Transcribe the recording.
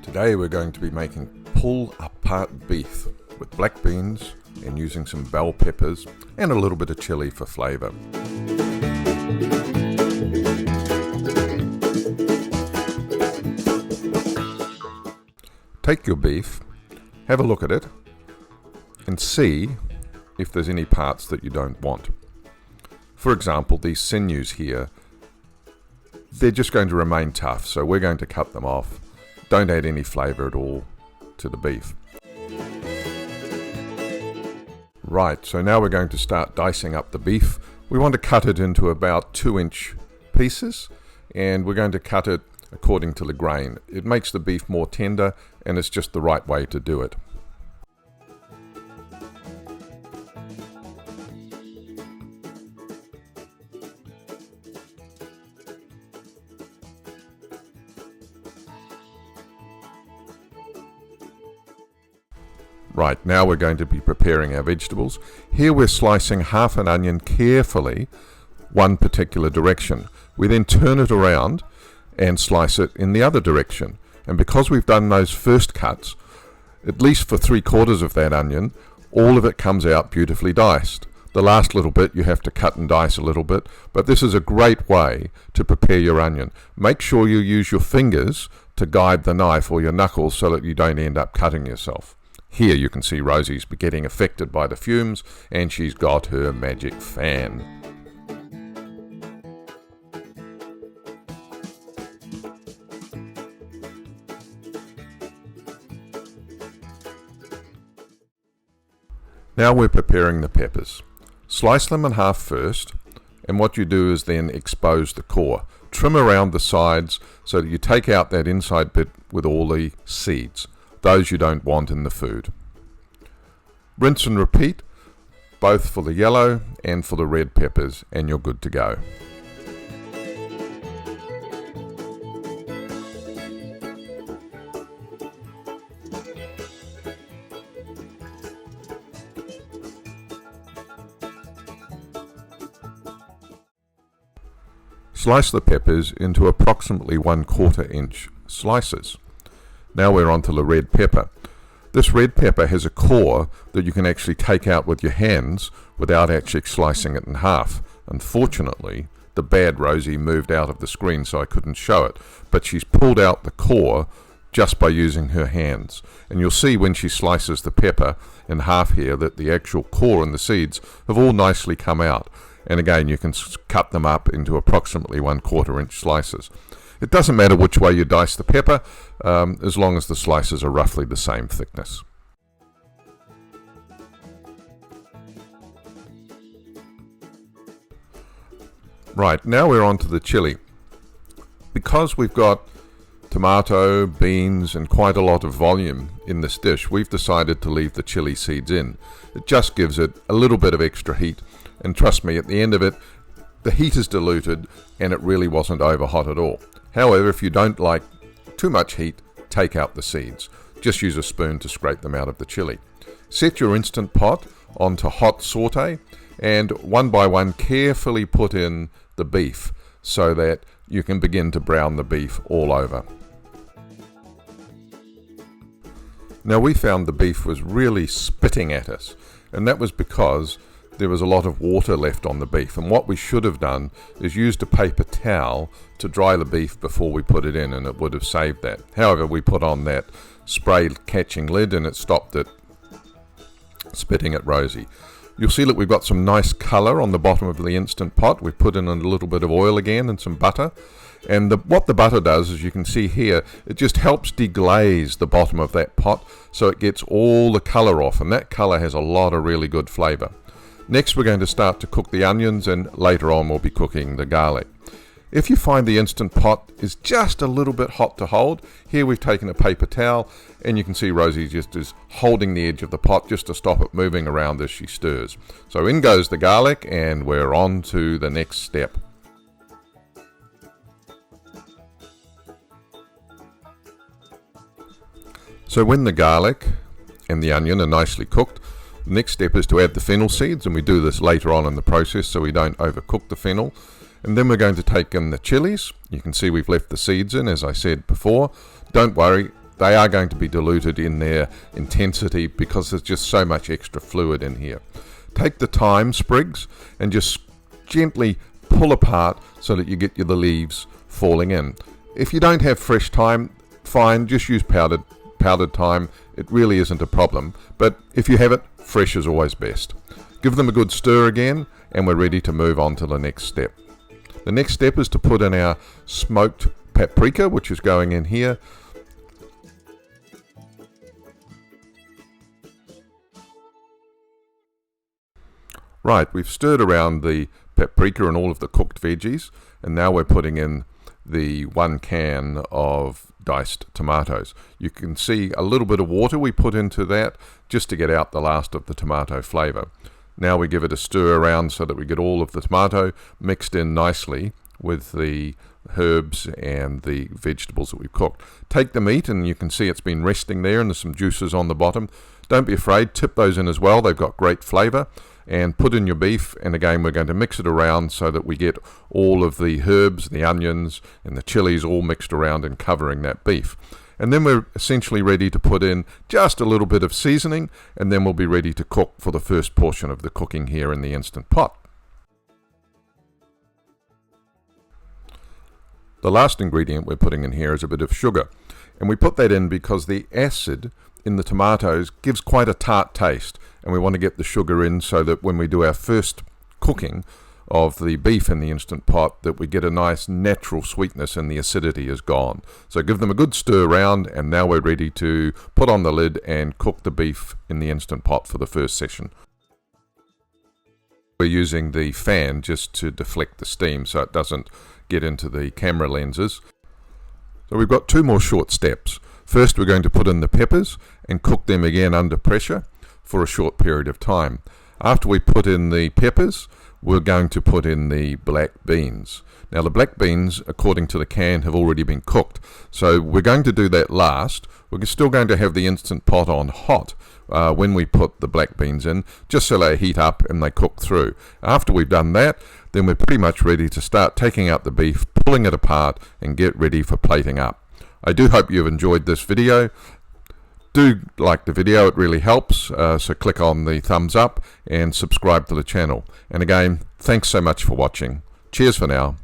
Today we're going to be making pull-apart beef with black beans and using some bell peppers and a little bit of chili for flavour. Take your beef, have a look at it and see if there's any parts that you don't want. For example, these sinews here, they're just going to remain tough, so we're going to cut them off. Don't add any flavour at all to the beef. Right, so now we're going to start dicing up the beef. We want to cut it into about 2-inch pieces, and we're going to cut it according to the grain. It makes the beef more tender, and it's just the right way to do it. Right, now we're going to be preparing our vegetables. Here we're slicing half an onion carefully, one particular direction. We then turn it around and slice it in the other direction. And because we've done those first cuts, at least for 3/4 of that onion, all of it comes out beautifully diced. The last little bit you have to cut and dice a little bit, but this is a great way to prepare your onion. Make sure you use your fingers to guide the knife or your knuckles so that you don't end up cutting yourself. Here you can see Rosie's getting affected by the fumes, and she's got her magic fan. Now we're preparing the peppers. Slice them in half first, and what you do is then expose the core. Trim around the sides so that you take out that inside bit with all the seeds. Those you don't want in the food. Rinse and repeat, both for the yellow and for the red peppers, and you're good to go. Slice the peppers into approximately 1/4 inch slices. Now we're on to the red pepper. This red pepper has a core that you can actually take out with your hands without actually slicing it in half. Unfortunately, the bad Rosie moved out of the screen so I couldn't show it, but she's pulled out the core just by using her hands. And you'll see when she slices the pepper in half here that the actual core and the seeds have all nicely come out. And again, you can cut them up into approximately 1/4 inch slices. It doesn't matter which way you dice the pepper, as long as the slices are roughly the same thickness. Right, now we're on to the chili. Because we've got tomato, beans, and quite a lot of volume in this dish, we've decided to leave the chili seeds in. It just gives it a little bit of extra heat, and trust me, at the end of it, the heat is diluted and it really wasn't over hot at all. However, if you don't like too much heat, take out the seeds. Just use a spoon to scrape them out of the chili. Set your Instant Pot onto hot saute, and one by one carefully put in the beef so that you can begin to brown the beef all over. Now we found the beef was really spitting at us, and that was because there was a lot of water left on the beef, and what we should have done is used a paper towel to dry the beef before we put it in, and it would have saved that. However, we put on that spray catching lid and it stopped it spitting at Rosie. You'll see that we've got some nice colour on the bottom of the Instant Pot. We've put in a little bit of oil again and some butter, and what the butter does, as you can see here, it just helps deglaze the bottom of that pot so it gets all the colour off, and that colour has a lot of really good flavour. Next we're going to start to cook the onions, and later on we'll be cooking the garlic. If you find the Instant Pot is just a little bit hot to hold, here we've taken a paper towel, and you can see Rosie just is holding the edge of the pot just to stop it moving around as she stirs. So in goes the garlic, and we're on to the next step. So when the garlic and the onion are nicely cooked, the next step is to add the fennel seeds, and we do this later on in the process so we don't overcook the fennel. And then we're going to take in the chilies. You can see we've left the seeds in, as I said before. Don't worry, they are going to be diluted in their intensity because there's just so much extra fluid in here. Take the thyme sprigs and just gently pull apart so that you get the leaves falling in. If you don't have fresh thyme, fine, just use powdered thyme. It really isn't a problem, but if you have it, fresh is always best. Give them a good stir again, and we're ready to move on to the next step. The next step is to put in our smoked paprika, which is going in here. Right, we've stirred around the paprika and all of the cooked veggies, and now we're putting in the 1 can of diced tomatoes. You can see a little bit of water we put into that just to get out the last of the tomato flavor. Now we give it a stir around so that we get all of the tomato mixed in nicely with the herbs and the vegetables that we've cooked. Take the meat, and you can see it's been resting there and there's some juices on the bottom. Don't be afraid, tip those in as well, they've got great flavor. And put in your beef, and again we're going to mix it around so that we get all of the herbs, the onions and the chilies all mixed around and covering that beef. And then we're essentially ready to put in just a little bit of seasoning, and then we'll be ready to cook for the first portion of the cooking here in the Instant Pot. The last ingredient we're putting in here is a bit of sugar, and we put that in because the acid in the tomatoes gives quite a tart taste, and we want to get the sugar in so that when we do our first cooking of the beef in the Instant Pot, that we get a nice natural sweetness and the acidity is gone. So give them a good stir around, and now we're ready to put on the lid and cook the beef in the Instant Pot for the first session. We're using the fan just to deflect the steam so it doesn't get into the camera lenses. So we've got 2 more short steps. First, we're going to put in the peppers and cook them again under pressure for a short period of time. After we put in the peppers, we're going to put in the black beans. Now the black beans, according to the can, have already been cooked, so we're going to do that last. We're still going to have the Instant Pot on hot when we put the black beans in, just so they heat up and they cook through. After we've done that, then we're pretty much ready to start taking out the beef, pulling it apart and get ready for plating up. I do hope you've enjoyed this video. Do like the video, it really helps, so click on the thumbs up and subscribe to the channel. And again, thanks so much for watching. Cheers for now.